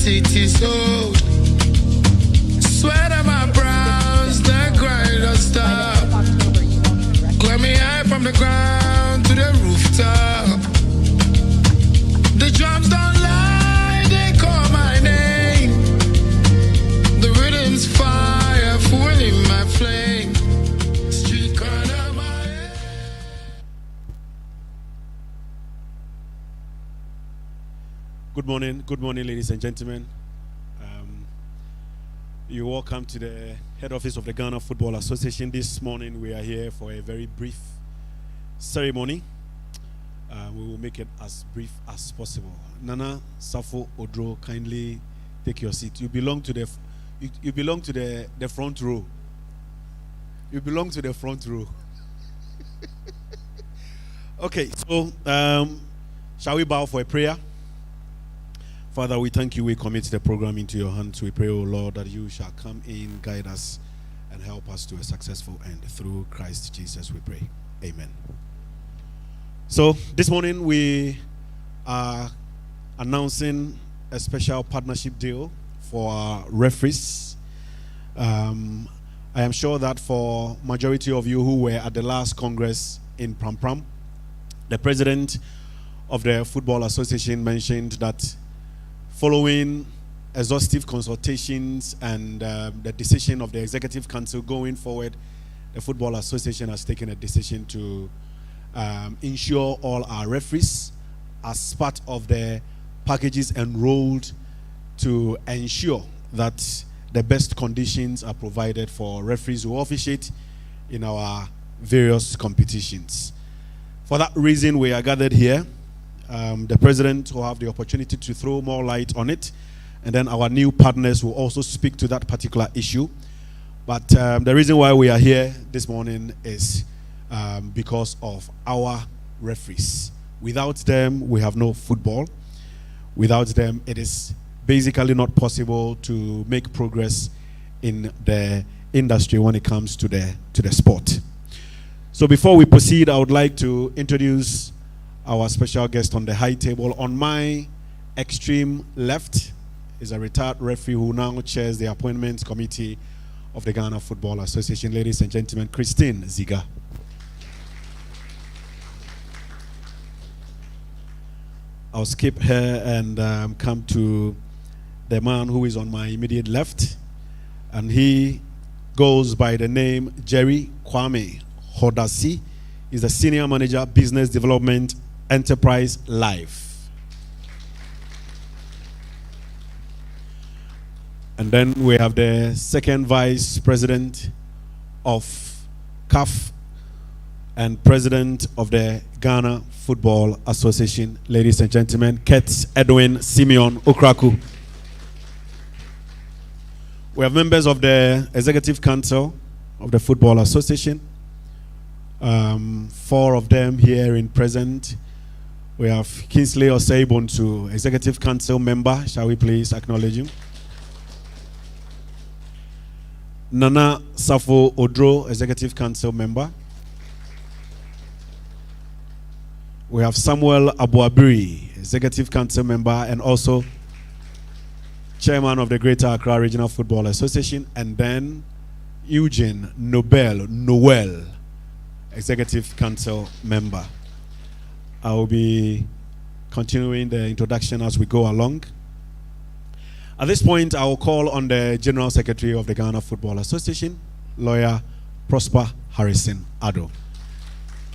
city sold. Sweat on my brows, the grinder stop. Climb me high from the ground to the rooftop. The drums don't lie, they call my name. The rhythm's fire, fueling my flame. Street corner my head. Good morning, ladies and gentlemen. You're welcome to the head office of the Ghana Football Association. This morning we are here for a very brief ceremony. We will make it as brief as possible. Nana Safo Odro, kindly take your seat. You belong to the front row. You belong to the front row. Okay, so shall we bow for a prayer? Father, we thank you. We commit the program into your hands. We pray, O Lord, that you shall come in, guide us, and help us to a successful end. Through Christ Jesus, we pray. Amen. So, this morning we are announcing a special partnership deal for our referees. I am sure that for majority of you who were at the last Congress in Pram Pram, the president of the Football Association mentioned that following exhaustive consultations and the decision of the Executive Council going forward, the Football Association has taken a decision to ensure all our referees as part of the packages enrolled to ensure that the best conditions are provided for referees who officiate in our various competitions. For that reason, we are gathered here. The president will have the opportunity to throw more light on it, and then our new partners will also speak to that particular issue. But the reason why we are here this morning is because of our referees. Without them, we have no football. Without them, it is basically not possible to make progress in the industry when it comes to the sport. So before we proceed, I would like to introduce our special guest on the high table. On my extreme left is a retired referee who now chairs the appointments committee of the Ghana Football Association. Ladies and gentlemen, Christine Ziga. I'll skip her and come to the man who is on my immediate left, and he goes by the name Jerry Kwame Hodasi. He's the Senior Manager, Business Development, Enterprise Life. And then we have the second Vice President of CAF and President of the Ghana Football Association. Ladies and gentlemen, Kets Edwin Simeon Okraku. We have members of the Executive Council of the Football Association. 4 of them here in present. We have Kingsley Oseibontu, Executive Council member. Shall we please acknowledge him? Nana Safo Odro, Executive Council member. We have Samuel Abuabiri, Executive Council member and also Chairman of the Greater Accra Regional Football Association. And then Eugene Noel, Executive Council member. I will be continuing the introduction as we go along. At this point, I will call on the General Secretary of the Ghana Football Association, Lawyer Prosper Harrison Addo,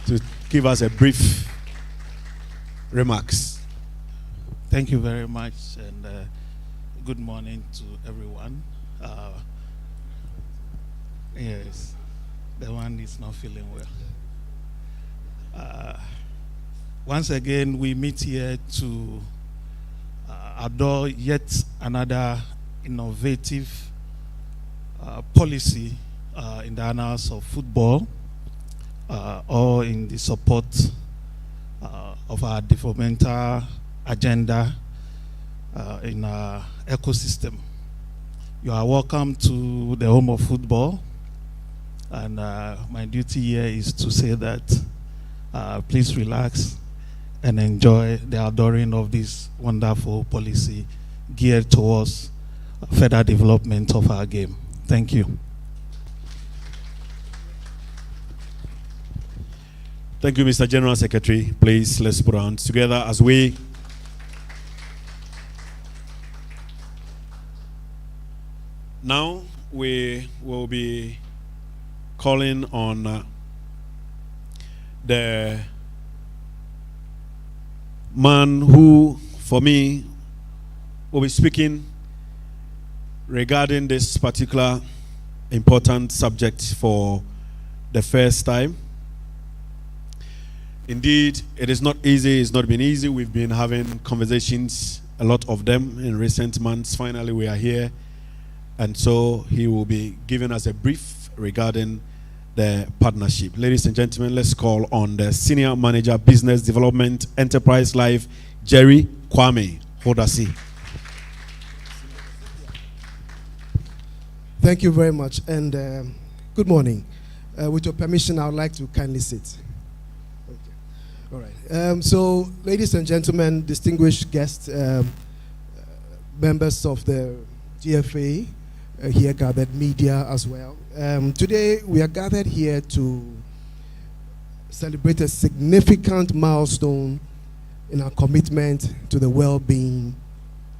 to give us a brief remarks. Thank you very much, and good morning to everyone. Yes, the one is not feeling well. Once again, we meet here to adore yet another innovative policy in the annals of football, or in the support of our developmental agenda in our ecosystem. You are welcome to the home of football, and my duty here is to say that please relax and enjoy the adoring of this wonderful policy geared towards further development of our game. Thank you. Thank you, Mr. General Secretary. Please, let's put our hands together as we now we will be calling on the man who, for me, will be speaking regarding this particular important subject for the first time. Indeed, it is not easy. It's not been easy. We've been having conversations, a lot of them in recent months. Finally, we are here. And so he will be giving us a brief regarding the partnership. Ladies and gentlemen, let's call on the Senior Manager, Business Development, Enterprise Life, Jerry Kwame Hodasi. Thank you very much, and good morning. With your permission, I would like to kindly sit. All right. So, ladies and gentlemen, distinguished guests, members of the GFA, here gathered, media as well. Today, we are gathered here to celebrate a significant milestone in our commitment to the well-being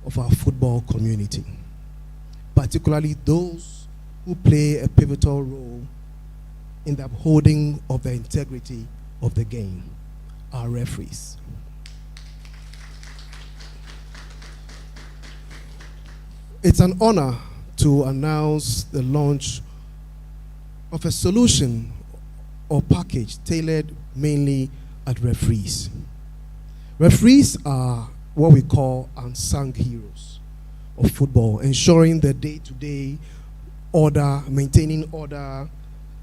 of our football community, particularly those who play a pivotal role in the upholding of the integrity of the game. Our referees. It's an honor to announce the launch of a solution or package tailored mainly at referees. Referees are what we call unsung heroes of football, ensuring the day-to-day order, maintaining order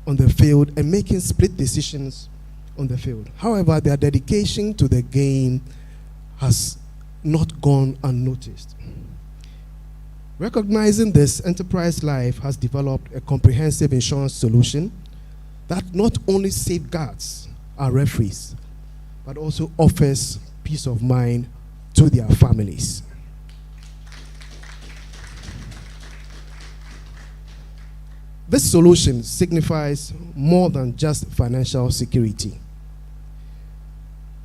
on the field, and making split decisions on the field. However, their dedication to the game has not gone unnoticed. Recognizing this, Enterprise Life has developed a comprehensive insurance solution that not only safeguards our referees, but also offers peace of mind to their families. This solution signifies more than just financial security.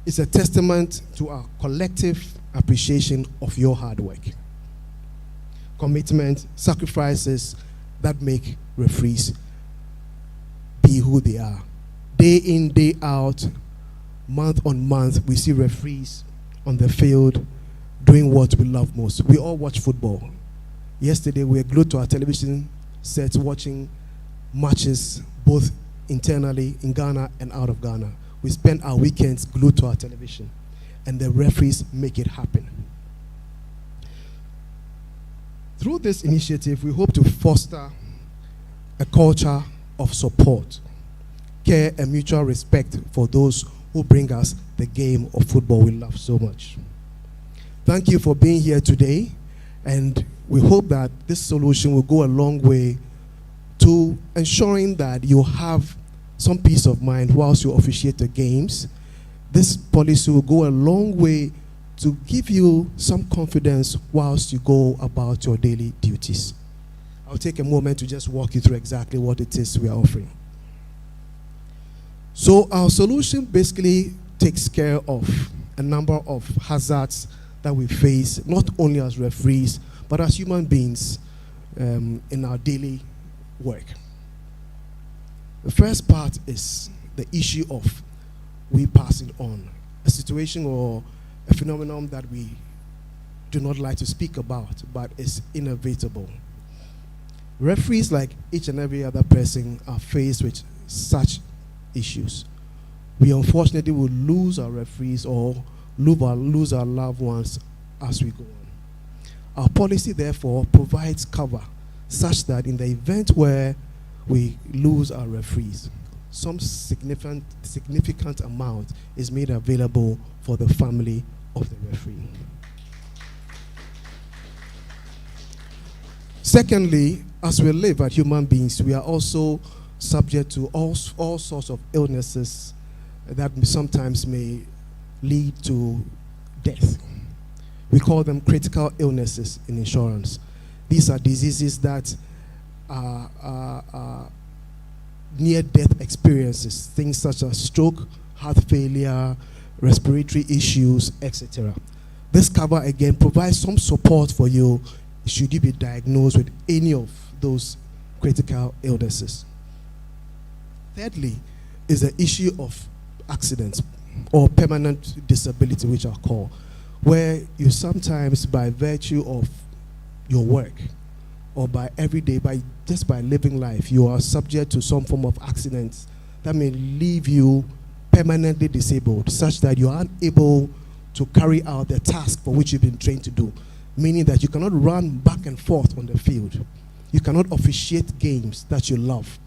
It's a testament to our collective appreciation of your hard work, commitment, sacrifices that make referees be who they are. Day in, day out, month on month, we see referees on the field doing what we love most. We all watch football. Yesterday, we were glued to our television sets watching matches both internally in Ghana and out of Ghana. We spend our weekends glued to our television, and the referees make it happen. Through this initiative, we hope to foster a culture of support, care, and mutual respect for those who bring us the game of football we love so much. Thank you for being here today, and we hope that this solution will go a long way to ensuring that you have some peace of mind whilst you officiate the games. This policy will go a long way to give you some confidence whilst you go about your daily duties. I'll take a moment to just walk you through exactly what it is we are offering. So our solution basically takes care of a number of hazards that we face, not only as referees, but as human beings in our daily work. The first part is the issue of we passing on, a situation or a phenomenon that we do not like to speak about, but is inevitable. Referees, like each and every other person, are faced with such issues. We unfortunately will lose our referees or lose our loved ones as we go on. Our policy, therefore, provides cover such that in the event where we lose our referees, some significant amount is made available for the family of the referee. Secondly, as we live as human beings, we are also subject to all sorts of illnesses that sometimes may lead to death. We call them critical illnesses in insurance. These are diseases that are near-death experiences, things such as stroke, heart failure, respiratory issues, etc. This cover, again, provides some support for you should you be diagnosed with any of those critical illnesses. Thirdly, is the issue of accidents or permanent disability, which are called, where you sometimes, by virtue of your work or by everyday, just by living life, you are subject to some form of accidents that may leave you permanently disabled, such that you are unable to carry out the task for which you've been trained to do, meaning that you cannot run back and forth on the field. You cannot officiate games that you love.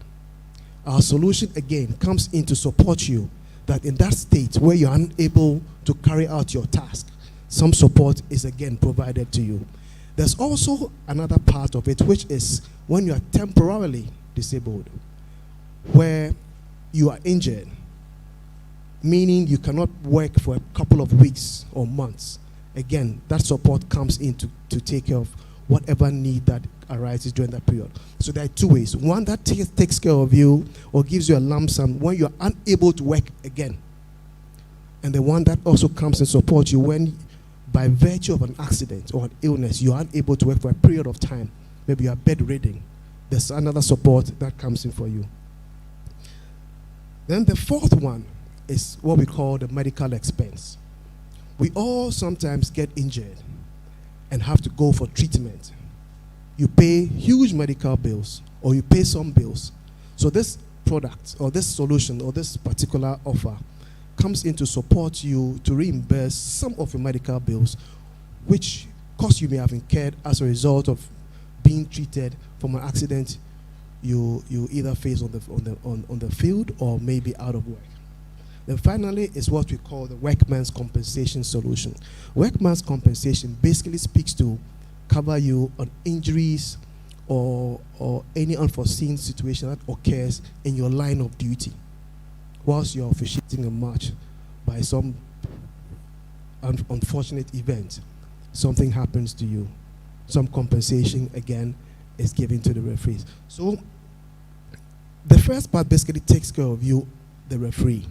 Our solution, again, comes in to support you, that in that state where you're unable to carry out your task, some support is again provided to you. There's also another part of it, which is when you are temporarily disabled, where you are injured, meaning you cannot work for a couple of weeks or months. Again, that support comes in to take care of whatever need that arises during that period. So there are two ways. One that takes care of you or gives you a lump sum when you're unable to work again. And the one that also comes and supports you when, by virtue of an accident or an illness, you're unable to work for a period of time. Maybe you are bedridden. There's another support that comes in for you. Then the fourth one is what we call the medical expense. We all sometimes get injured and have to go for treatment. You pay huge medical bills or you pay some bills. So this product or this solution or this particular offer comes in to support you to reimburse some of your medical bills, which costs you may have incurred as a result of being treated from an accident you either face on the field or maybe out of work. Then finally is what we call the workman's compensation solution. Workman's compensation basically speaks to cover you on injuries or any unforeseen situation that occurs in your line of duty whilst you're officiating a match. By some unfortunate event, something happens to you. Some compensation, again, is given to the referees. So the first part basically takes care of you, the referee.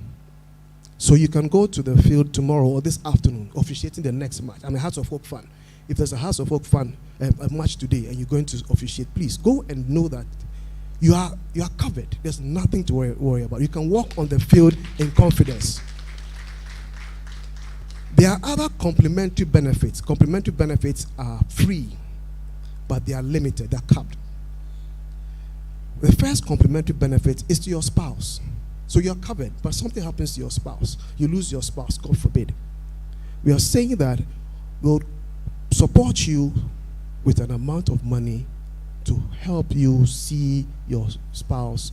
So you can go to the field tomorrow or this afternoon, officiating the next match. I'm a Hearts of Hope fan. If there's a Hearts of Hope fan, a match today, and you're going to officiate, please go and know that you are covered. There's nothing to worry about. You can walk on the field in confidence. There are other complementary benefits. Complementary benefits are free, but they are limited. They're capped. The first complementary benefit is to your spouse. So you're covered, but something happens to your spouse. You lose your spouse, God forbid. We are saying that we'll support you with an amount of money to help you see your spouse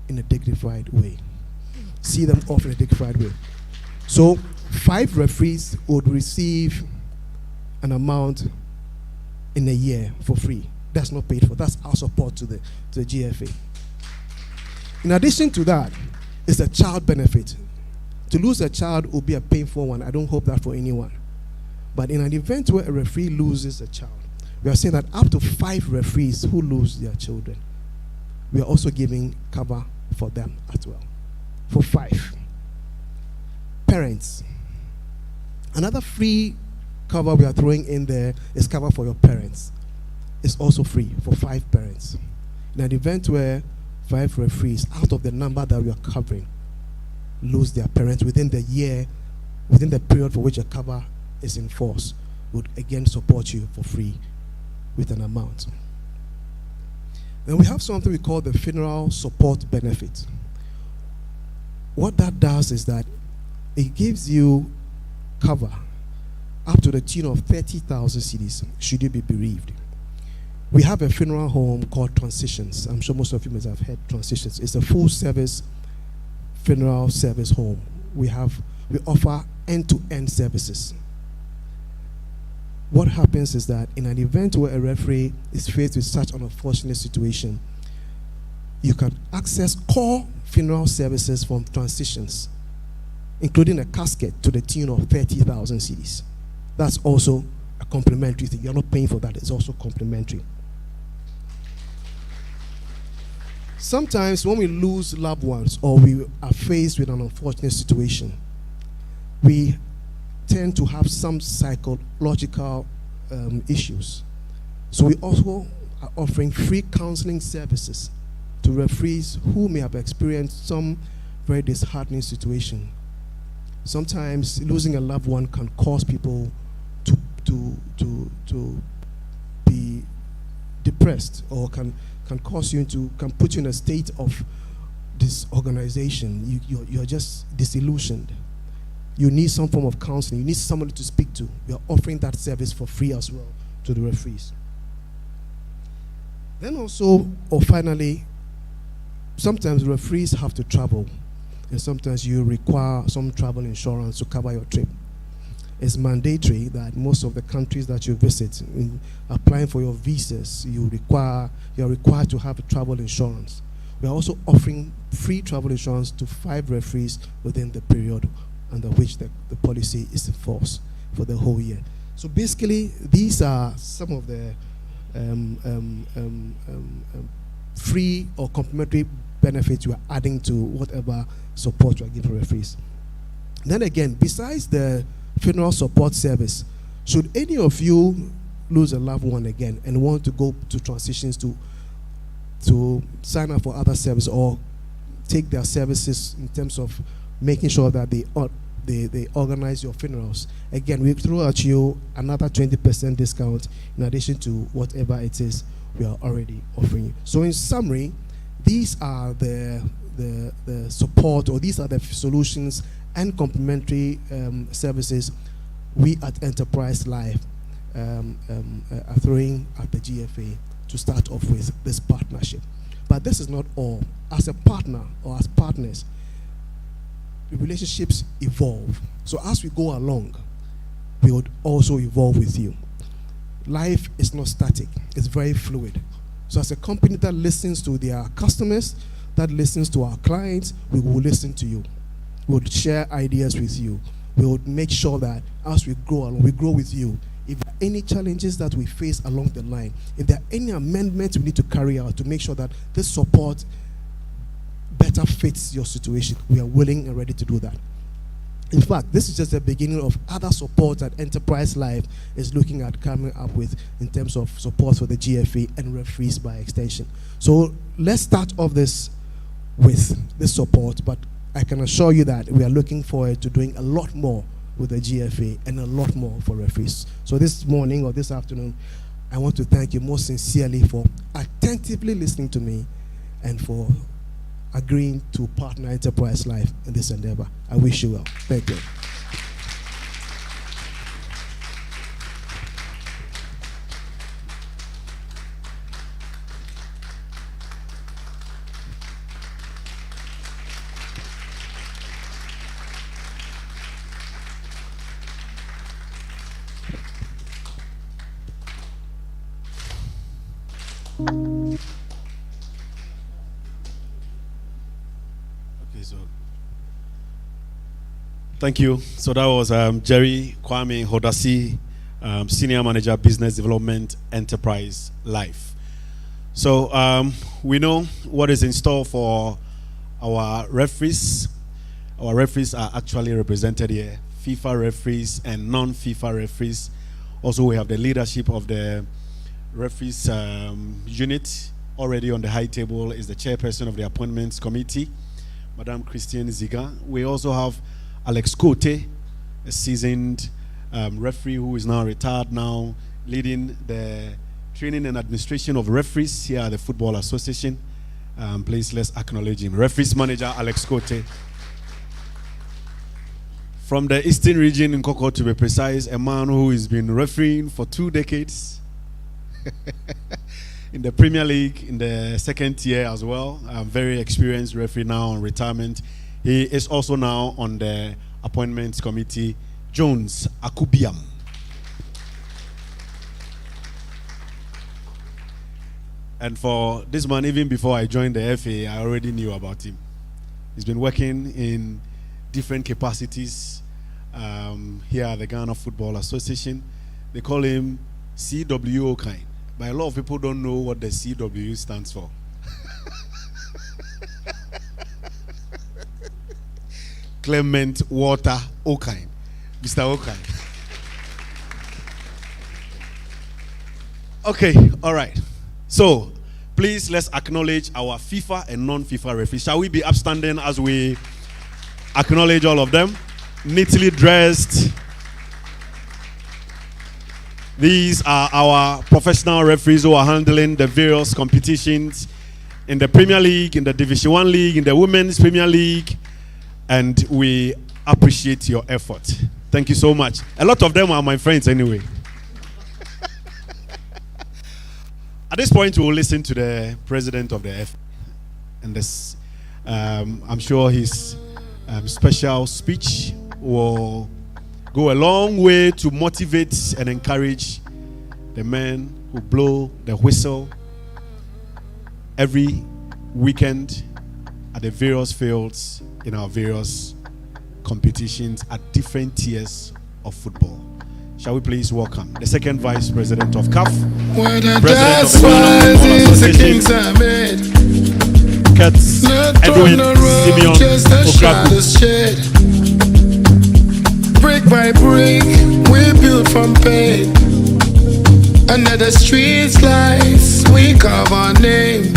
in a dignified way. See them off in a dignified way. So 5 referees would receive an amount in a year for free. That's not paid for. That's our support to the GFA. In addition to that, is a child benefit. To lose a child will be a painful one. I don't hope that for anyone. But in an event where a referee loses a child, we are saying that up to 5 referees who lose their children, we are also giving cover for them as well. For 5. Parents. Another free cover we are throwing in there is cover for your parents. It's also free for 5 parents. In an event where 5 referees out of the number that we are covering lose their parents within the year, within the period for which a cover is in force, would again support you for free with an amount. Then we have something we call the funeral support benefit. What that does is that it gives you cover up to the tune of 30,000 cedis should you be bereaved. We have a funeral home called Transitions. I'm sure most of you must have heard Transitions. It's a full service funeral service home. We offer end-to-end services. What happens is that in an event where a referee is faced with such an unfortunate situation, you can access core funeral services from Transitions, including a casket to the tune of 30,000 cedis. That's also a complimentary thing. You're not paying for that. It's also complimentary. Sometimes when we lose loved ones or we are faced with an unfortunate situation, we tend to have some psychological issues. So we also are offering free counseling services to referees who may have experienced some very disheartening situation. Sometimes losing a loved one can cause people to be depressed, or can put you in a state of disorganization. You're just disillusioned. You need some form of counseling. You need somebody to speak to. We are offering that service for free as well to the referees. Then also, or finally, sometimes referees have to travel, and sometimes you require some travel insurance to cover your trip. It's mandatory that most of the countries that you visit, in applying for your visas, you're required to have a travel insurance. We are also offering free travel insurance to 5 referees within the period under which the policy is in force for the whole year. So basically, these are some of the free or complimentary benefits you are adding to whatever support you are giving referees. Then again, besides the funeral support service, should any of you lose a loved one again and want to go to Transitions to sign up for other service or take their services in terms of making sure that they organize your funerals, again, we throw at you another 20% discount in addition to whatever it is we are already offering you. So in summary, these are the support, or these are the solutions and complementary services we at Enterprise Life are throwing at the GFA to start off with this partnership. But this is not all. As a partner or as partners, the relationships evolve. So as we go along, we would also evolve with you. Life is not static. It's very fluid. So as a company that listens to their customers, that listens to our clients, we will listen to you. We would share ideas with you. We would make sure that as we grow along, we grow with you. If there are any challenges that we face along the line, if there are any amendments we need to carry out to make sure that this support better fits your situation, we are willing and ready to do that. In fact, this is just the beginning of other support that Enterprise Life is looking at coming up with in terms of support for the GFA and referees by extension. So let's start off this with this support, but I can assure you that we are looking forward to doing a lot more with the GFA and a lot more for referees. So this morning or this afternoon, I want to thank you most sincerely for attentively listening to me and for agreeing to partner Enterprise Life in this endeavor. I wish you well. Thank you. Thank you. So that was Jerry Kwame Hodasi, Senior Manager, Business Development, Enterprise Life. So we know what is in store for our referees. Our referees are actually represented here, FIFA referees and non-FIFA referees. Also, we have the leadership of the referees unit. Already on the high table is the chairperson of the appointments committee, Madame Christiane Ziga. We also have Alex Cote, a seasoned referee who is now retired now, leading the Training and Administration of Referees here at the Football Association. Please, let's acknowledge him. Referees Manager Alex Kote. From the Eastern region in Koko, to be precise, a man who has been refereeing for 2 decades in the Premier League in the second tier as well. Very experienced referee now on retirement. He is also now on the appointments committee, Jones Akubiam. And for this man, even before I joined the FA, I already knew about him. He's been working in different capacities here at the Ghana Football Association. They call him CW Kind. But a lot of people don't know what the CW stands for. Clement Water Okine. Mr. Okine. Okay, all right. So, please, let's acknowledge our FIFA and non-FIFA referees. Shall we be upstanding as we acknowledge all of them? Neatly dressed. These are our professional referees who are handling the various competitions in the Premier League, in the Division 1 League, in the Women's Premier League, and we appreciate your effort. Thank you so much. A lot of them are my friends anyway. At this point, we will listen to the president of the F, and this, I'm sure his special speech will go a long way to motivate and encourage the men who blow the whistle every weekend at the various fields in our various competitions at different tiers of football. Shall we please welcome the second vice president of CAF, president of the Ghana Football Association, Kurtz Edwin Simeon Okraku. Brick by brick, we build from pain. Under the streets lights, we carve our name.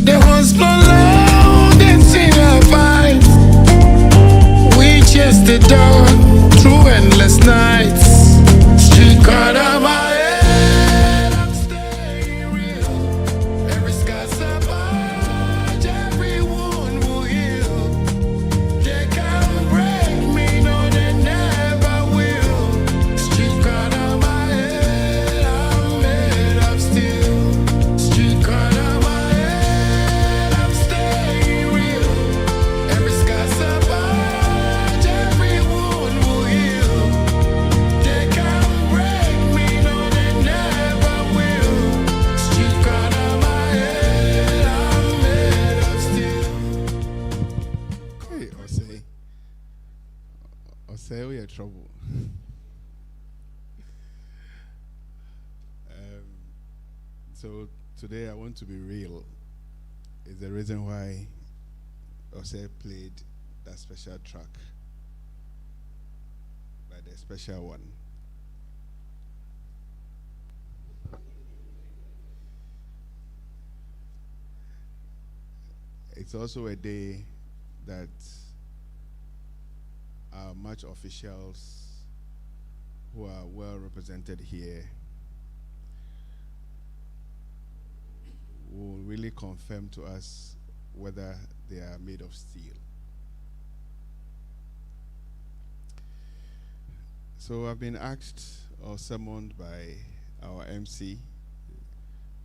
There was no love in our vibes. We chased the dawn through endless nights. Street card of my head, I'm staying real. Every scar's a badge, every wound will heal. They can't break me, no they never will. Street card of my head, I'm made of steel. Street card of my head, I'm staying real. Every scar's a badge, every wound will heal. They can't break me, no they never will. Street card of my head, I'm made of steel. Hey, Osei, we are trouble. So today I want to be real. Is the reason why Osei played that special track, like the special one. It's also a day that our match officials who are well represented here will really confirm to us whether they are made of steel. So I've been asked or summoned by our MC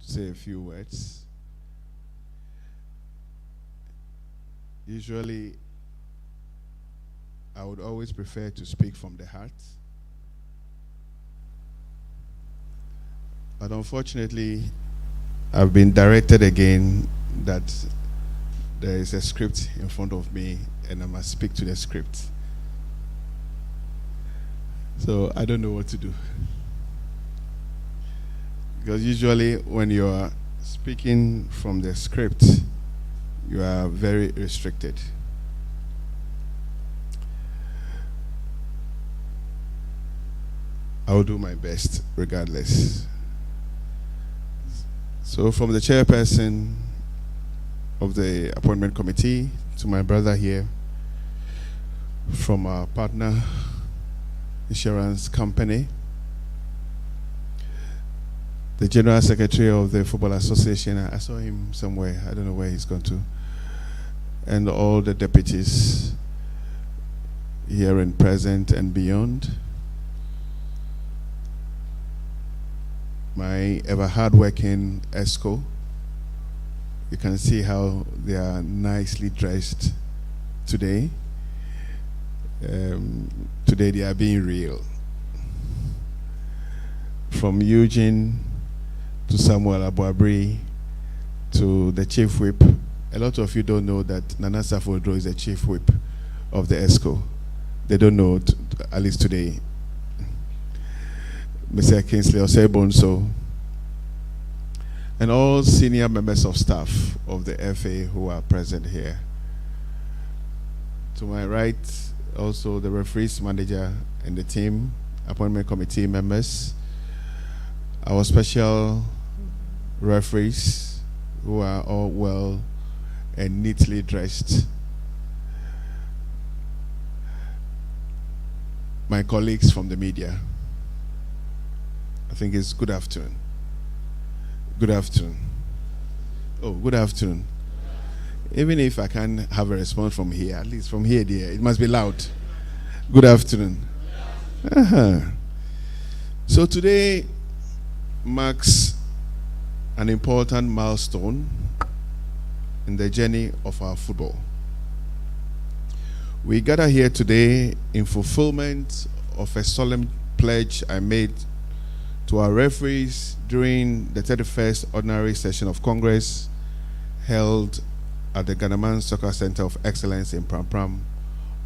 to say a few words. Usually, I would always prefer to speak from the heart. But unfortunately, I've been directed again that there is a script in front of me and I must speak to the script. So I don't know what to do. Because usually when you are speaking from the script, you are very restricted. I will do my best regardless. So from the chairperson of the appointment committee to my brother here, from our partner insurance company, the General Secretary of the Football Association. I saw him somewhere. I don't know where he's gone to. And all the deputies here and present and beyond. My ever hardworking ESCO. You can see how they are nicely dressed today. Today they are being real. From Eugene to Samuel Abuabri to the Chief Whip. A lot of you don't know that Nana Safodro is the Chief Whip of the ESCO. They don't know, at least today. Mr. Kingsley Osebonso, and all senior members of staff of the FA who are present here. To my right, also the referees manager and the team, appointment committee members, our special referees who are all well and neatly dressed, my colleagues from the media. I think it's good afternoon. Good afternoon. Oh, good afternoon. Even if I can't have a response from here, at least from here, dear, it must be loud. Good afternoon. So today marks an important milestone in the journey of our football. We gather here today in fulfillment of a solemn pledge I made to our referees during the 31st Ordinary Session of Congress held at the Ghanaman Soccer Center of Excellence in Pram Pram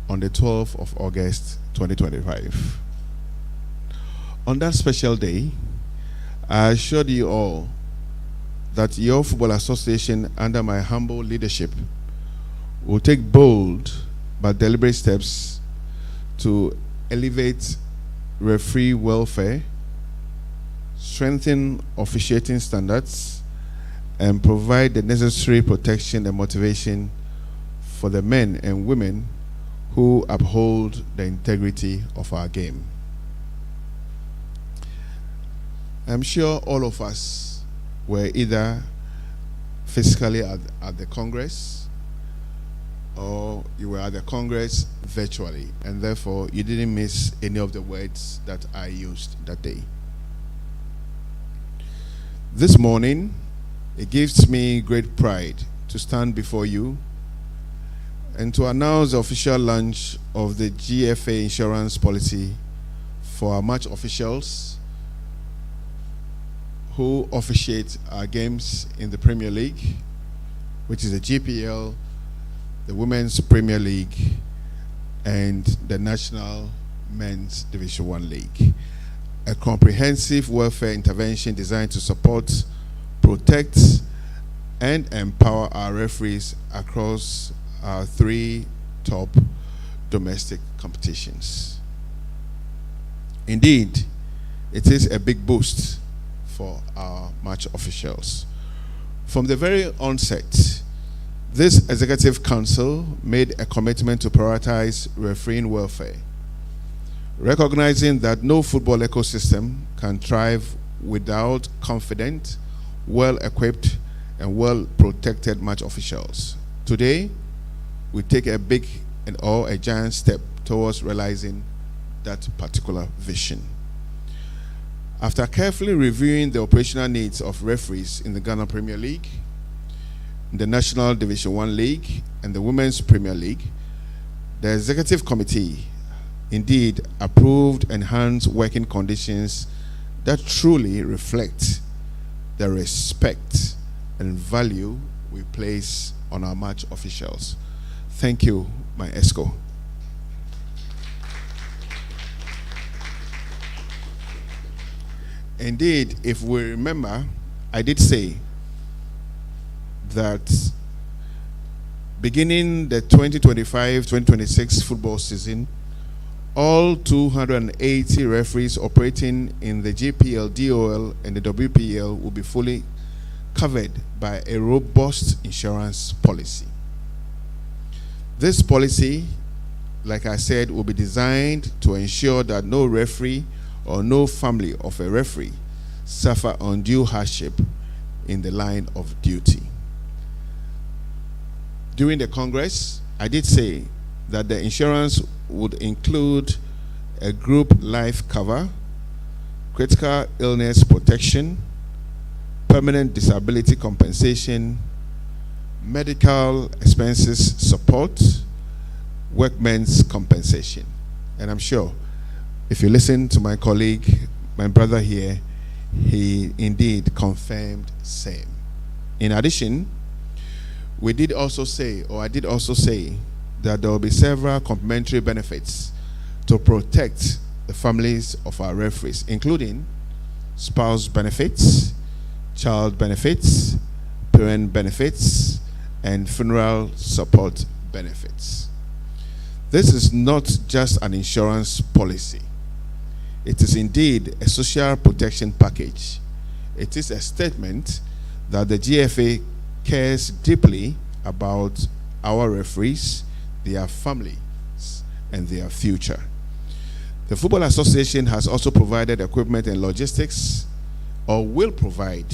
on the 12th of August 2025. On that special day, I assured you all that your football association, under my humble leadership, will take bold but deliberate steps to elevate referee welfare, strengthen officiating standards, and provide the necessary protection and motivation for the men and women who uphold the integrity of our game. I'm sure all of us were either physically at the Congress or you were at the Congress virtually, and therefore you didn't miss any of the words that I used that day. This morning, it gives me great pride to stand before you and to announce the official launch of the GFA insurance policy for our match officials who officiate our games in the Premier League, which is the GPL, the Women's Premier League, and the National Men's Division 1 League. A comprehensive welfare intervention designed to support, protect, and empower our referees across our 3 top domestic competitions. Indeed, it is a big boost for our match officials. From the very onset, this Executive Council made a commitment to prioritize refereeing welfare, recognizing that no football ecosystem can thrive without confident, well-equipped, and well-protected match officials. Today, we take a big or a giant step towards realizing that particular vision. After carefully reviewing the operational needs of referees in the Ghana Premier League, the National Division 1 League, and the Women's Premier League, the Executive Committee indeed approved enhanced working conditions that truly reflect the respect and value we place on our match officials. Thank you, my ESCO. Indeed, if we remember, I did say that beginning the 2025-2026 football season, all 280 referees operating in the GPL, DOL, and the WPL will be fully covered by a robust insurance policy. This policy, like I said, will be designed to ensure that no referee or no family of a referee suffer undue hardship in the line of duty. During the Congress, I did say that the insurance would include a group life cover, critical illness protection, permanent disability compensation, medical expenses support, workmen's compensation. And I'm sure if you listen to my colleague, my brother here, he indeed confirmed same. In addition, I did also say that there will be several complementary benefits to protect the families of our referees, including spouse benefits, child benefits, parent benefits, and funeral support benefits. This is not just an insurance policy. It is indeed a social protection package. It is a statement that the GFA cares deeply about our referees, their families, and their future. The Football Association has also provided equipment and logistics, or will provide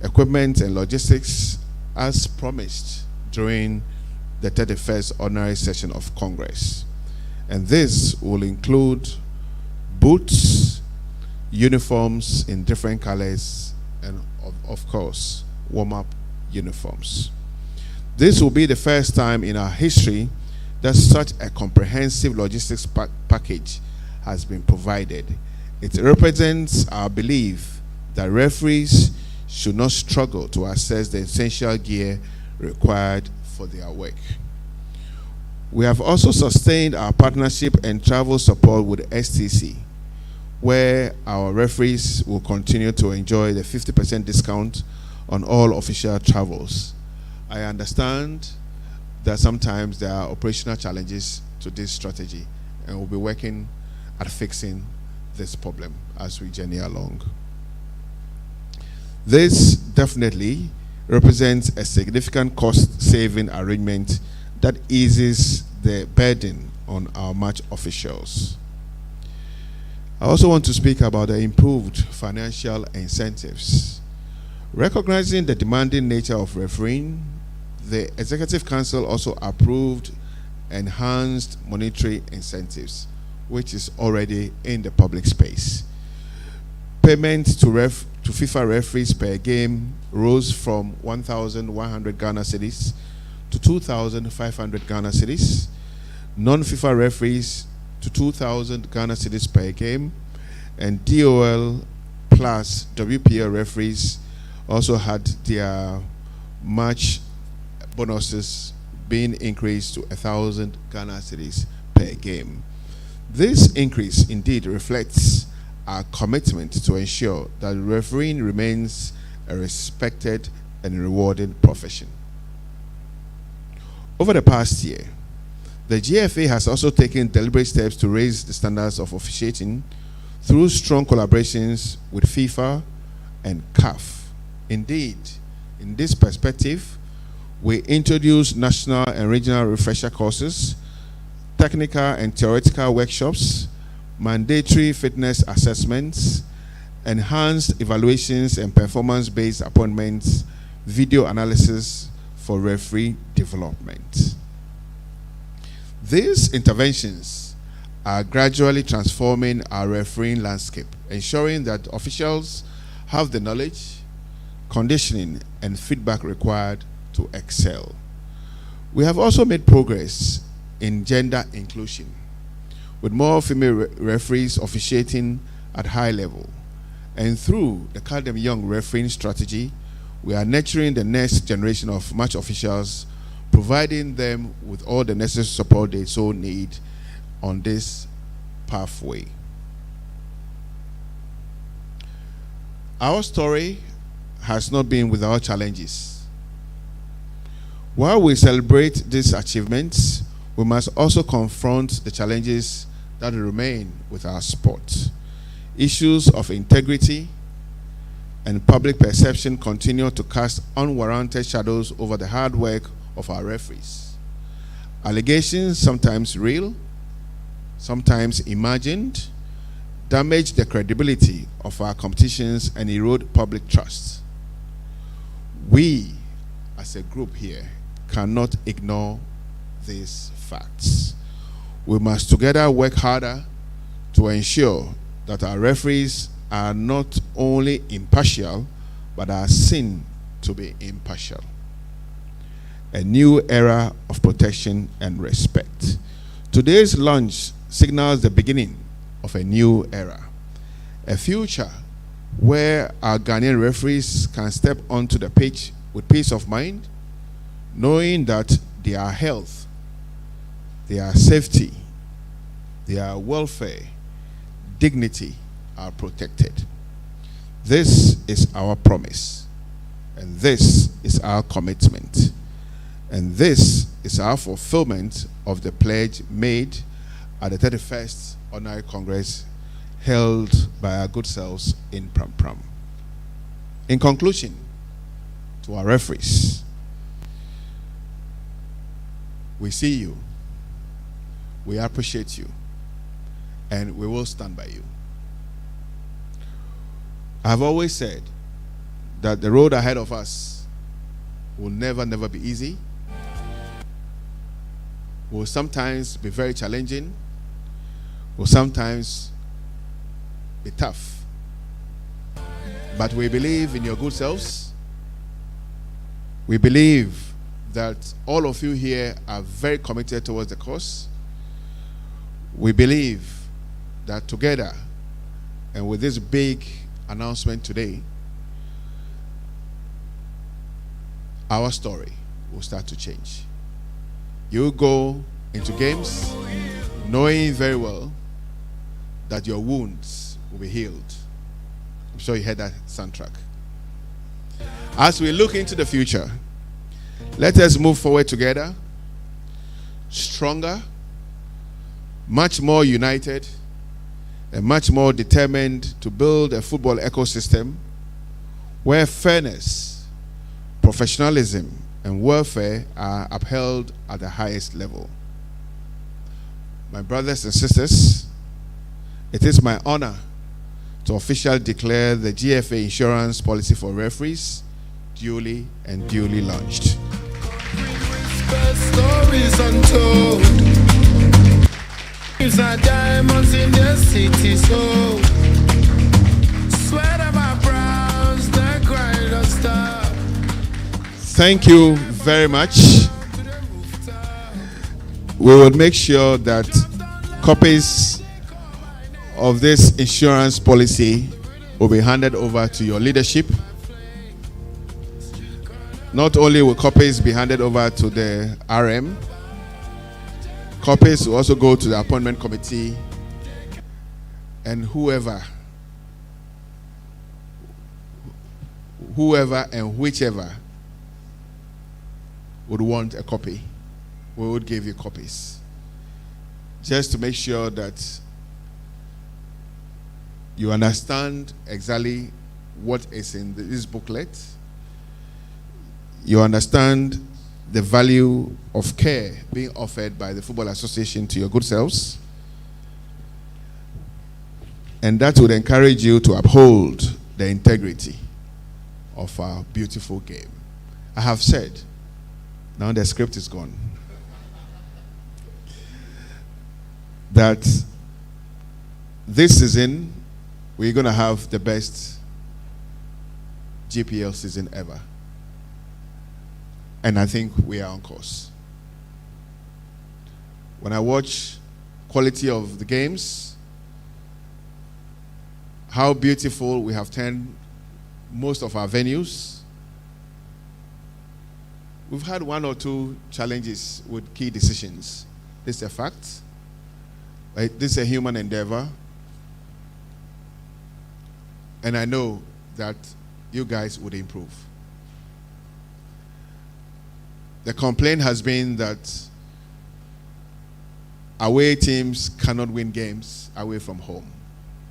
equipment and logistics as promised during the 31st Ordinary Session of Congress. And this will include boots, uniforms in different colors, and of course, warm-up uniforms. This will be the first time in our history that such a comprehensive logistics package has been provided. It represents our belief that referees should not struggle to access the essential gear required for their work. We have also sustained our partnership and travel support with STC, where our referees will continue to enjoy the 50% discount on all official travels. I understand that sometimes there are operational challenges to this strategy, and we'll be working at fixing this problem as we journey along. This definitely represents a significant cost-saving arrangement that eases the burden on our match officials. I also want to speak about the improved financial incentives. Recognizing the demanding nature of refereeing, the Executive Council also approved enhanced monetary incentives, which is already in the public space. Payment to FIFA referees per game rose from 1,100 Ghana cedis to 2,500 Ghana cedis. Non-FIFA referees to 2,000 Ghana cedis per game, and DOL plus WPL referees also had their match bonuses being increased to 1,000 Ghana cedis per game. This increase indeed reflects our commitment to ensure that refereeing remains a respected and rewarding profession. Over the past year, the GFA has also taken deliberate steps to raise the standards of officiating through strong collaborations with FIFA and CAF. Indeed, in this perspective, we introduced national and regional refresher courses, technical and theoretical workshops, mandatory fitness assessments, enhanced evaluations and performance-based appointments, video analysis for referee development. These interventions are gradually transforming our refereeing landscape, ensuring that officials have the knowledge, conditioning, and feedback required to excel. We have also made progress in gender inclusion, with more female referees officiating at high level. And through the Call Them Young refereeing strategy, we are nurturing the next generation of match officials, providing them with all the necessary support they so need on this pathway. Our story has not been without challenges. While we celebrate these achievements, we must also confront the challenges that remain with our sport. Issues of integrity and public perception continue to cast unwarranted shadows over the hard work of our referees. Allegations, sometimes real, sometimes imagined, damage the credibility of our competitions and erode public trust. We, as a group here, cannot ignore these facts. We must together work harder to ensure that our referees are not only impartial, but are seen to be impartial. A new era of protection and respect. Today's launch signals the beginning of a new era, a future where our Ghanaian referees can step onto the pitch with peace of mind, knowing that their health, their safety, their welfare, dignity are protected. This is our promise, and this is our commitment, and this is our fulfillment of the pledge made at the 31st Ordinary Congress held by our good selves in Pram Pram. In conclusion, to our referees, we see you, we appreciate you, and we will stand by you. I've always said that the road ahead of us will never be easy. Will sometimes be very challenging, will sometimes be tough. But we believe in your good selves. We believe that all of you here are very committed towards the cause. We believe that together, and with this big announcement today, our story will start to change. You go into games knowing very well that your wounds will be healed. I'm sure you heard that soundtrack. As we look into the future, let us move forward together, stronger, much more united, and much more determined to build a football ecosystem where fairness, professionalism, and welfare are upheld at the highest level. My brothers and sisters, it is my honor to officially declare the GFA insurance policy for referees duly launched. Stories untold. These are diamonds in the city, so sweat on my brows, the grind of star. Thank you very much. We will make sure that copies of this insurance policy will be handed over to your leadership. Not only will copies be handed over to the RM, copies will also go to the appointment committee, and whoever and whichever would want a copy, we would give you copies. Just to make sure that you understand exactly what is in this booklet. You understand the value of care being offered by the Football Association to your good selves. And that would encourage you to uphold the integrity of our beautiful game. I have said, now the script is gone, that this season we're going to have the best GPL season ever. And I think we are on course. When I watch quality of the games, how beautiful we have turned most of our venues. We've had one or two challenges with key decisions. This is a fact. Right? This is a human endeavor. And I know that you guys would improve. The complaint has been that away teams cannot win games away from home.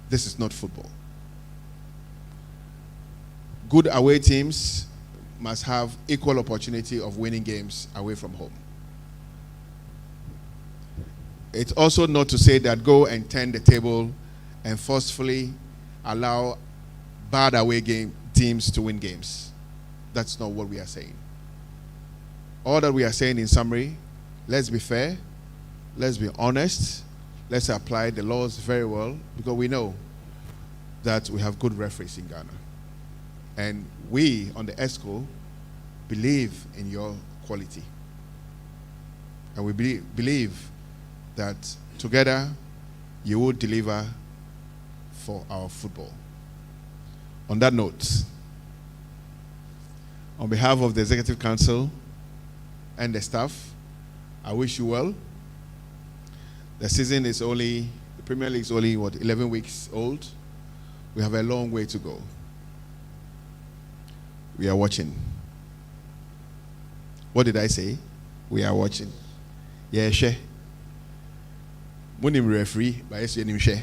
This is not football. Good away teams must have equal opportunity of winning games away from home. It's also not to say that go and turn the table and forcefully allow bad away game teams to win games. That's not what we are saying. All that we are saying in summary, let's be fair, let's be honest, let's apply the laws very well, because we know that we have good referees in Ghana. And we on the ESCO believe in your quality. And we believe that together you will deliver for our football. On that note, on behalf of the Executive Council and the staff, I wish you well. The season is the Premier League is only, 11 weeks old. We have a long way to go. We are watching. What did I say? We are watching. Yeah, share. Munim referee, but yes, you share.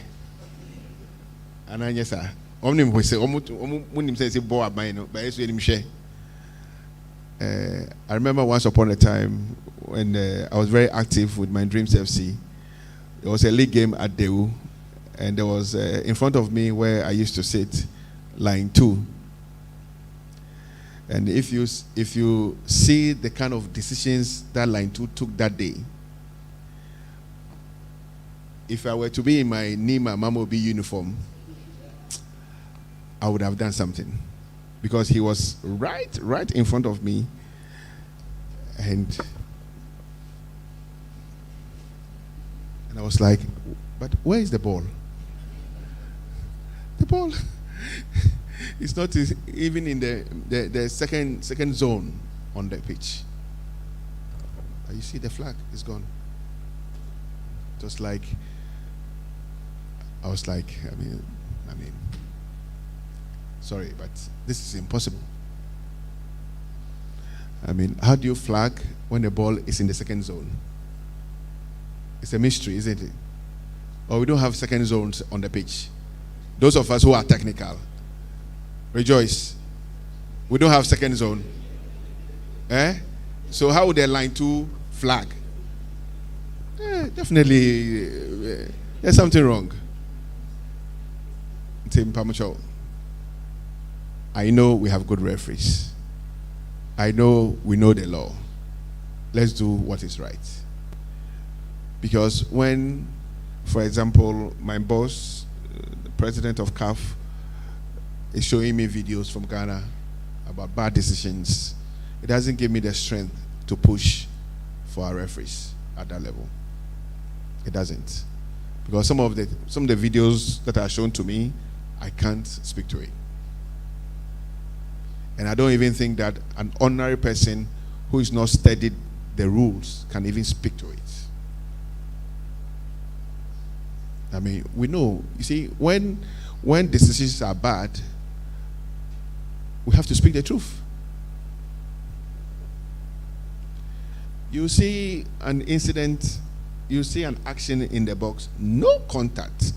And I yes, Omnim say, Munim says a boy, but yes, you share. I remember once upon a time when I was very active with my Dreams FC. There was a league game at Deu, and there was in front of me where I used to sit, line 2. And if you see the kind of decisions that line 2 took that day, if I were to be in my Nima Mamobi uniform, I would have done something, because he was right in front of me, and I was like, but where is the ball? The ball is not even in the second zone on the pitch. You see the flag is gone. Just like I was like, I mean, sorry, but this is impossible. I mean, how do you flag when the ball is in the second zone? It's a mystery, isn't it? Or we don't have second zones on the pitch. Those of us who are technical, rejoice. We don't have second zone. So how would the line 2 flag? Definitely, there's something wrong. I know we have good referees. I know we know the law. Let's do what is right. Because when, for example, my boss, the president of CAF, is showing me videos from Ghana about bad decisions, it doesn't give me the strength to push for our referees at that level. It doesn't. Because some of the videos that are shown to me, I can't speak to it. And I don't even think that an ordinary person who is not studied the rules can even speak to it. I mean, we know, you see, when decisions are bad, we have to speak the truth. You see an incident, you see an action in the box, no contact.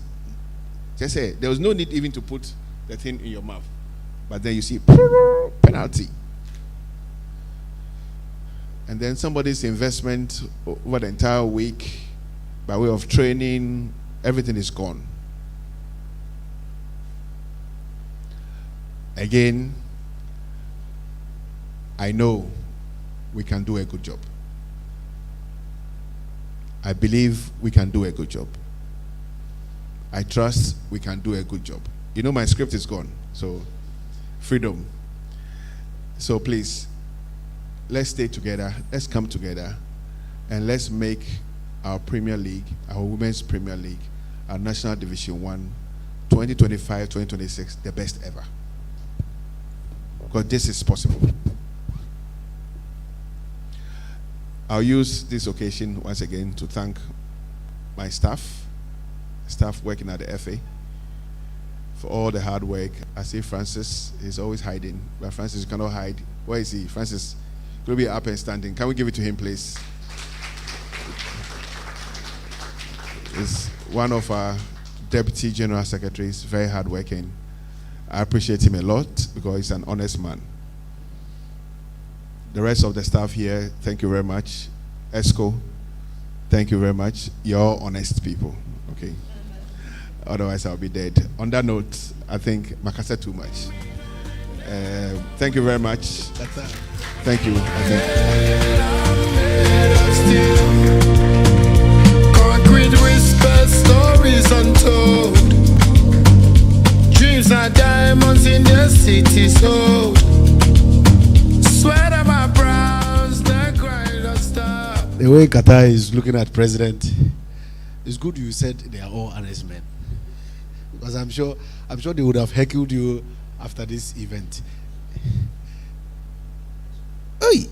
Just say, there was no need even to put the thing in your mouth. But then you see, penalty. And then somebody's investment over the entire week, by way of training, everything is gone. Again, I know we can do a good job. I believe we can do a good job. I trust we can do a good job. You know, my script is gone, so freedom. So please, let's stay together, let's come together, and let's make our Premier League, our Women's Premier League, our National Division 1, 2025-2026, the best ever. Because this is possible. I'll use this occasion once again to thank my staff working at the FA, for all the hard work. I see Francis is always hiding, but Francis, you cannot hide. Where is he? Francis, will be up and standing. Can we give it to him, please? He's one of our deputy general secretaries, very hardworking. I appreciate him a lot because he's an honest man. The rest of the staff here, thank you very much. ESCO, thank you very much. You're honest people, okay? Otherwise, I'll be dead. On that note, I think Makasa too much. Thank you very much. Thank you. Concrete whispers, stories untold. Dreams are diamonds in the city sold. Sweat on my brows, the grind of star. The way Qatar is looking at president, it's good you said they are all honest men. Because I'm sure they would have heckled you after this event. Oi!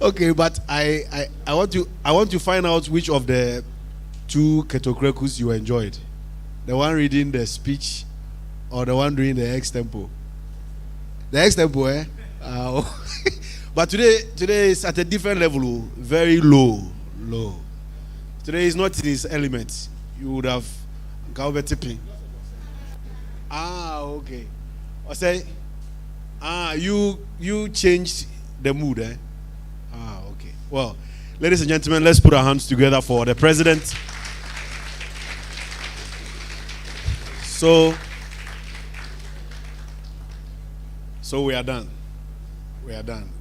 Okay, but I want to find out which of the two ketokrekus you enjoyed. The one reading the speech or the one doing the extempo. The extempo, eh? But today is at a different level, very low. Today is not in his elements. You would have covered tipping. Okay. I say, you changed the mood, eh? Okay. Well, ladies and gentlemen, let's put our hands together for the president. So we are done.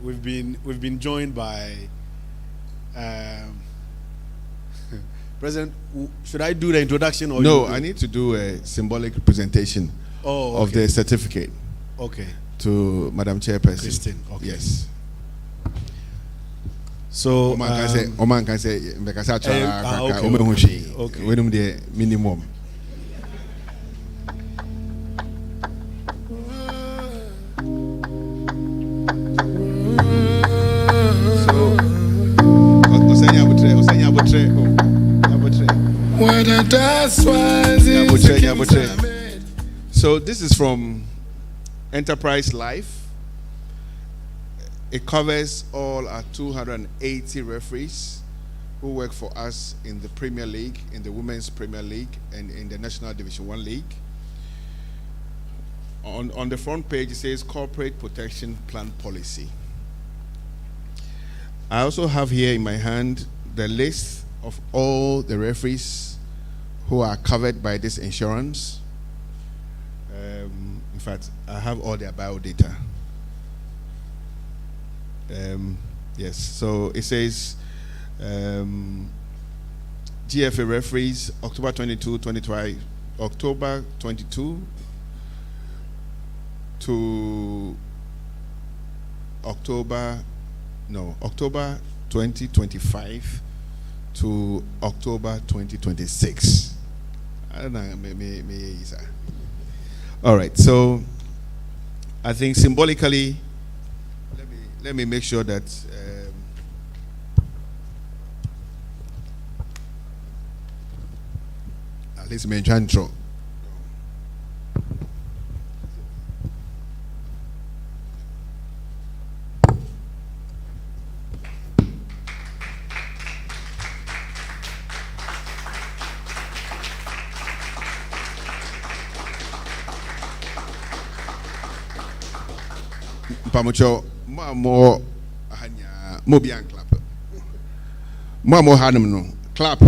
We've been joined by President. Should I do the introduction or no? I need to do a symbolic presentation of the certificate. Okay. To Madam Chairperson. Christine. Okay. Yes. So Oman can say okay. Minimum. So this is from Enterprise Life. It covers all our 280 referees who work for us in the Premier League, in the Women's Premier League, and in the National Division 1 League. On the front page, it says Corporate Protection Plan Policy. I also have here in my hand the list of all the referees who are covered by this insurance. In fact, I have all their biodata. Yes, so it says GFA referees, October 22 to October 2025 to October 2026. I don't know, all right, so I think symbolically, let me make sure that at least me intro. Pamucho, more Mobian clap. More Hanum no clap.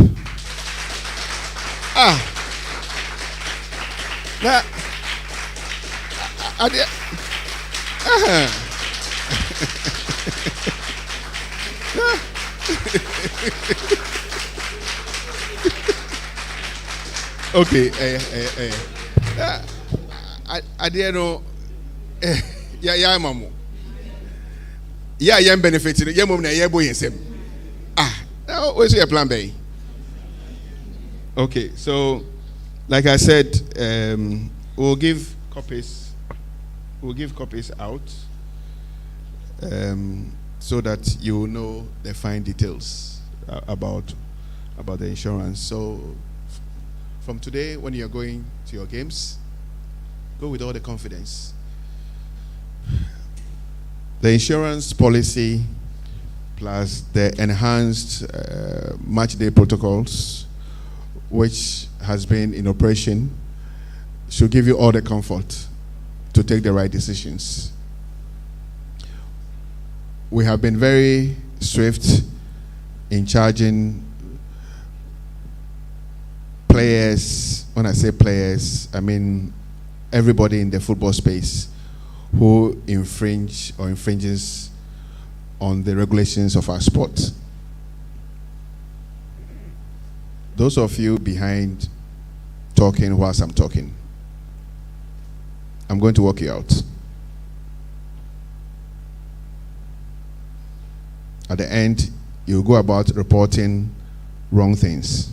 That okay, I didn't know. Yeah, mamu. Yeah, benefiting. Yeah, mum na yeah boy ensem. Now what's your plan B? Okay, so like I said, we'll give copies out so that you know the fine details about the insurance. So from today, when you're going to your games, go with all the confidence. The insurance policy plus the enhanced match day protocols, which has been in operation, should give you all the comfort to take the right decisions. we have been very swift in charging players. When I say players, I mean everybody in the football space who infringe or infringes on the regulations of our sport. Those of you behind talking whilst I'm talking, I'm going to walk you out. At the end, you go about reporting wrong things.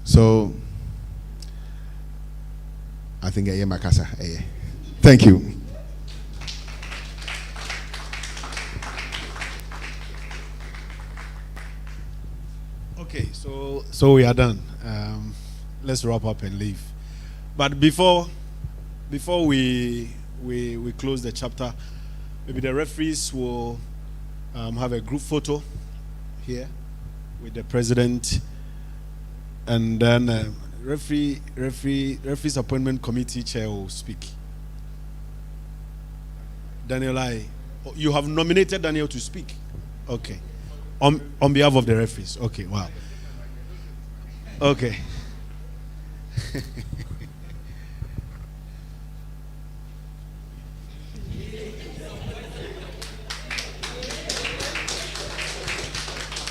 So, I think I am Makasa. Thank you. Okay, so we are done. Let's wrap up and leave. But before we close the chapter, maybe the referees will have a group photo here with the president, and then referee's appointment committee chair will speak. Daniel, you have nominated Daniel to speak. Okay. On behalf of the referees. Okay, wow. Okay.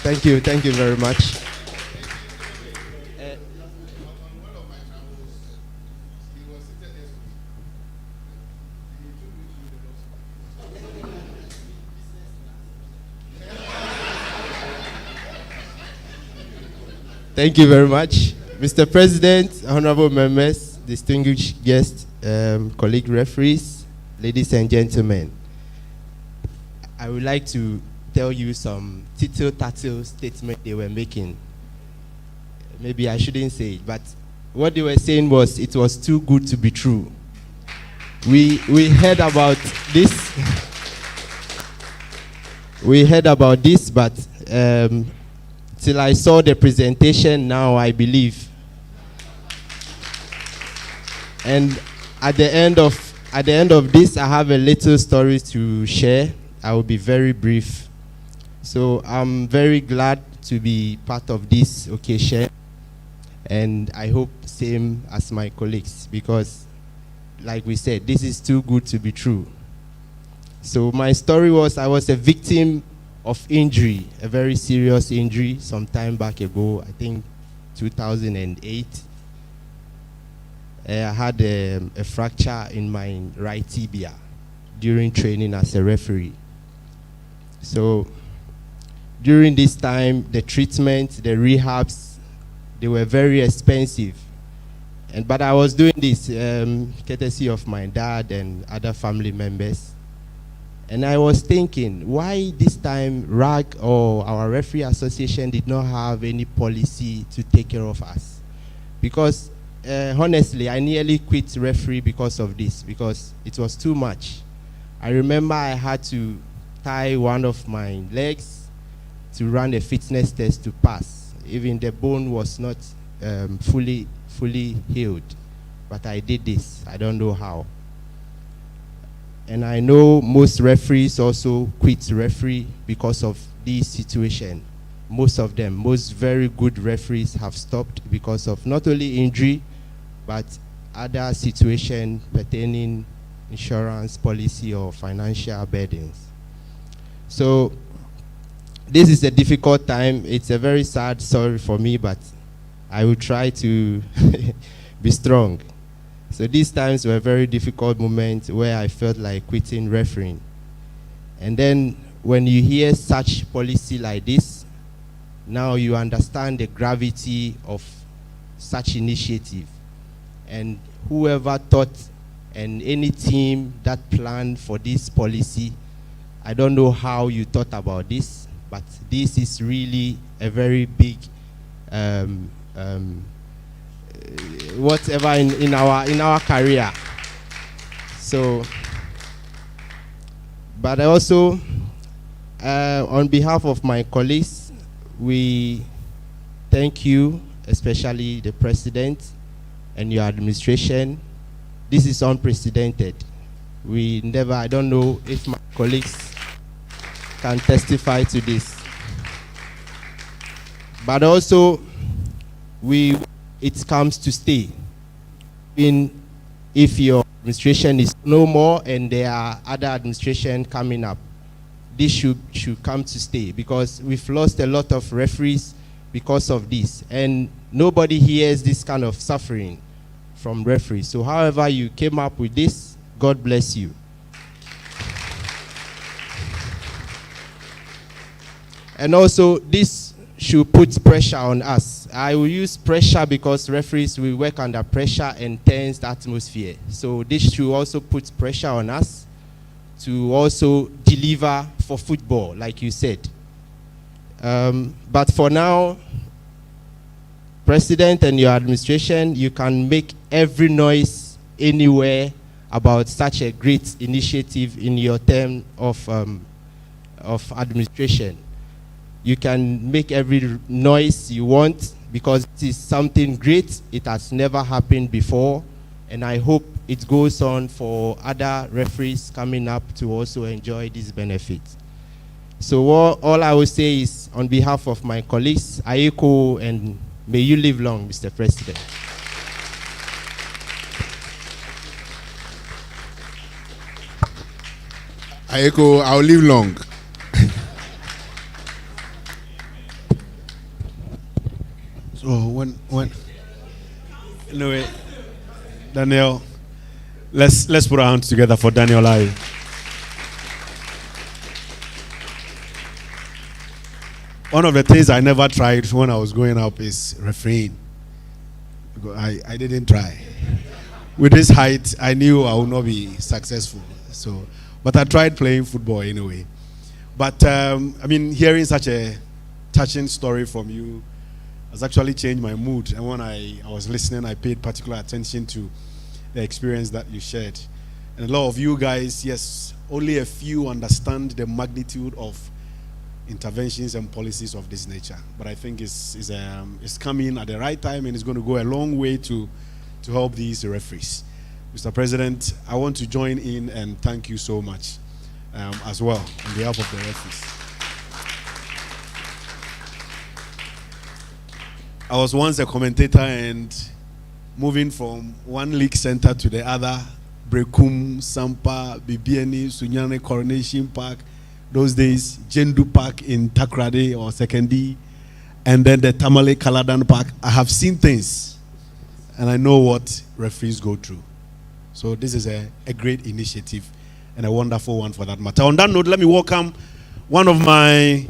Thank you very much. Thank you very much. Mr. President, honorable members, distinguished guests, colleague referees, ladies and gentlemen. I would like to tell you some tittle-tattle statement they were making. Maybe I shouldn't say it, but what they were saying was it was too good to be true. We heard about this. We heard about this, but till I saw the presentation, now I believe. And at the end of this, I have a little story to share. I will be very brief. So I'm very glad to be part of this occasion, and I hope same as my colleagues, because like we said, this is too good to be true. So my story was, I was a victim of injury, a very serious injury some time back ago, I think 2008. I had a fracture in my right tibia during training as a referee. So during this time, the treatment, the rehabs, they were very expensive. But I was doing this courtesy of my dad and other family members. And I was thinking, why this time RAG or our referee association did not have any policy to take care of us? Because honestly, I nearly quit referee because of this, because it was too much. I remember I had to tie one of my legs to run a fitness test to pass. Even the bone was not fully healed. But I did this. I don't know how. And I know most referees also quit referee because of this situation. Most of them, most very good referees have stopped because of not only injury, but other situation pertaining insurance policy or financial burdens. So this is a difficult time. It's a very sad story for me, but I will try to be strong. So these times were very difficult moments where I felt like quitting refereeing. And then when you hear such policy like this, now you understand the gravity of such initiative. And whoever thought, and any team that planned for this policy, I don't know how you thought about this, but this is really a very big whatever in our career. So, but also on behalf of my colleagues, we thank you, especially the president and your administration. This is unprecedented. We never, I don't know if my colleagues can testify to this. But also, it comes to stay. If your administration is no more and there are other administration coming up, this should come to stay, because we've lost a lot of referees because of this, and nobody hears this kind of suffering from referees. So however you came up with this, God bless you. And also, this should put pressure on us. I will use pressure because referees will work under pressure and tense the atmosphere. So this should also put pressure on us to also deliver for football, like you said. But for now, President and your administration, you can make every noise anywhere about such a great initiative in your term of administration. You can make every noise you want, because it is something great. It has never happened before, and I hope it goes on for other referees coming up to also enjoy this benefit. So all I will say is, on behalf of my colleagues, I echo, and may you live long, Mr. President. I echo, I'll live long. So when anyway, Daniel, let's put our hands together for Daniel I. One of the things I never tried when I was growing up is refereeing. I didn't try. With this height, I knew I would not be successful. So, but I tried playing football anyway. But hearing such a touching story from you has actually changed my mood. And when I was listening, I paid particular attention to the experience that you shared. And a lot of you guys, yes, only a few understand the magnitude of interventions and policies of this nature. But I think it's coming at the right time, and it's going to go a long way to help these referees. Mr. President, I want to join in and thank you so much as well on behalf of the referees. I was once a commentator, and moving from one league center to the other, Brekum, Sampa, Bibiani, Sunyane, Coronation Park, those days, Jendu Park in Takrade or Sekendi, and then the Tamale Kaladan Park, I have seen things, and I know what referees go through. So this is a great initiative and a wonderful one for that matter. On that note, let me welcome one of my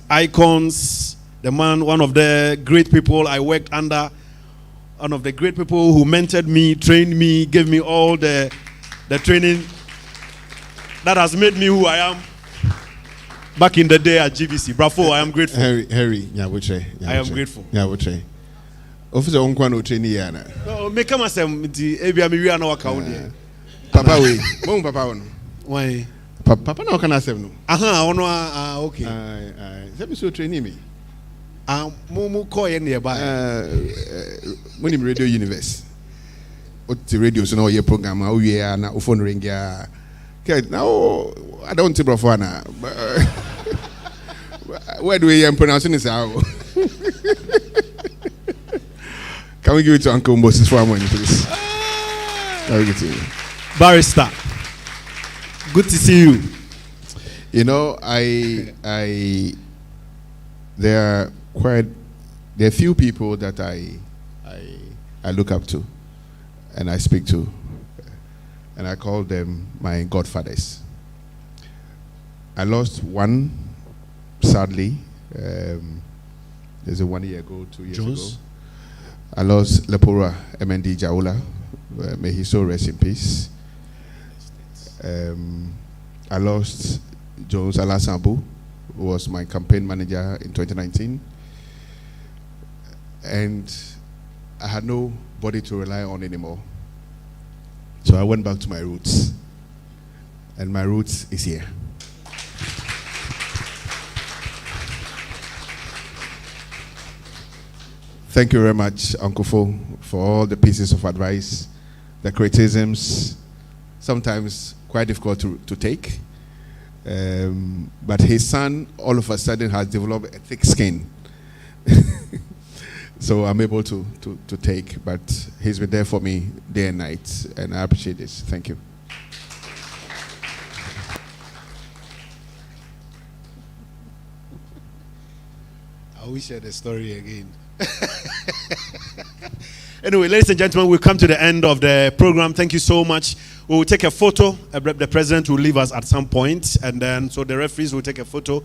icons, one of the great people I worked under, one of the great people who mentored me, trained me, gave me all the training that has made me who I am back in the day at GVC. Bravo, I am grateful. Harry, I am grateful. Officer Onkwano trainee yana. No, make come as ebi ami wi ana waka won. Papa we, mo papa won. Why? Papa na kana asem no. Aha, ono okay. Say me so trainee me. Mo call ye nearby. Mo ni Radio Universe. O ti radio so na o ye program o wie na o phone ring ya. Okay, now I don't think bro na. Where do we pronounce this how? Can we give it to Uncle Moses for a moment, please? Can we get to you? Barrister, good to see you. You know, there are few people that I look up to, and I speak to, and I call them my godfathers. I lost one, sadly. There's a 1 year ago, 2 years ago. I lost Lepora MND Jaula. May he so rest in peace. I lost Jones Alasambu, who was my campaign manager in 2019. And I had nobody to rely on anymore. So I went back to my roots. And my roots is here. Thank you very much, Uncle Fo, for all the pieces of advice the criticisms, sometimes quite difficult to take. But his son, all of a sudden, has developed a thick skin. So I'm able to take, but he's been there for me day and night, and I appreciate this. Thank you. I will share the story again. Anyway, ladies and gentlemen, we've come to the end of the program. Thank you so much. We will take a photo. The president will leave us at some point, and then so the referees will take a photo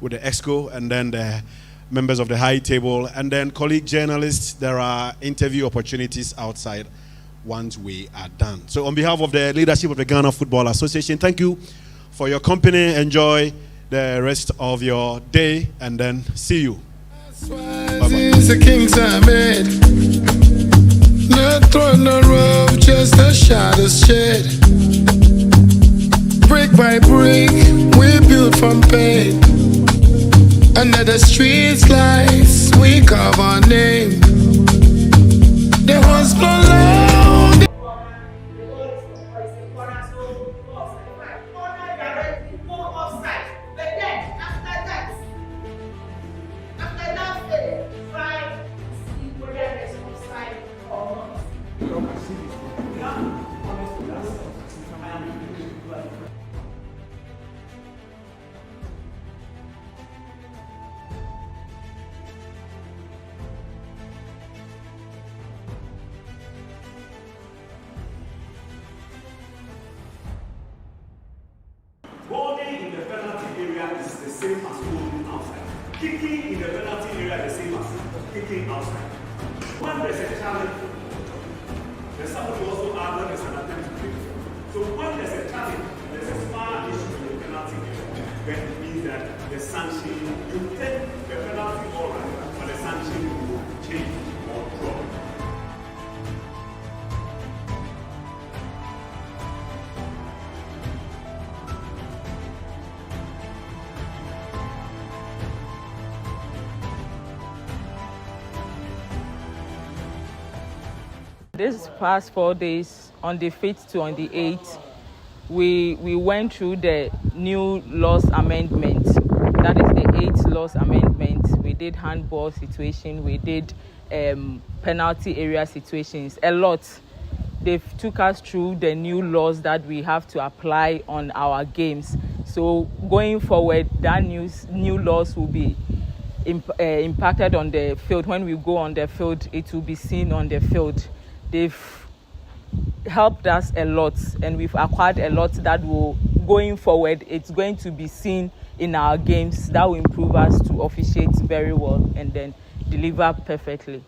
with the exco, and then the members of the high table, and then colleague journalists. There are interview opportunities outside once we are done. So on behalf of the leadership of the Ghana Football Association, thank you for your company. Enjoy the rest of your day, and then see you. Bye-bye. The kings are made. No throne, no rope, just a shadows shed. Brick by brick, we built from pain. Under the streets lights, we carve our name. There was no love. Holding in the penalty area is the same as holding outside. Kicking in the penalty area is the same as kicking outside. When there's a challenge, there's somebody also add when there's an attempt to kick. So when there's a challenge, there's a small issue in the penalty area, then it means that the sanction, you take the penalty all right, but the sanction will change or drop. This past 4 days, on the 5th to on the 8th, we went through the new laws amendment. That is the 8th laws amendment. We did handball situation, we did penalty area situations, a lot. They took us through the new laws that we have to apply on our games. So going forward, that new laws will be impacted on the field. When we go on the field, it will be seen on the field. They've helped us a lot, and we've acquired a lot that will, going forward, it's going to be seen in our games. That will improve us to officiate very well and then deliver perfectly.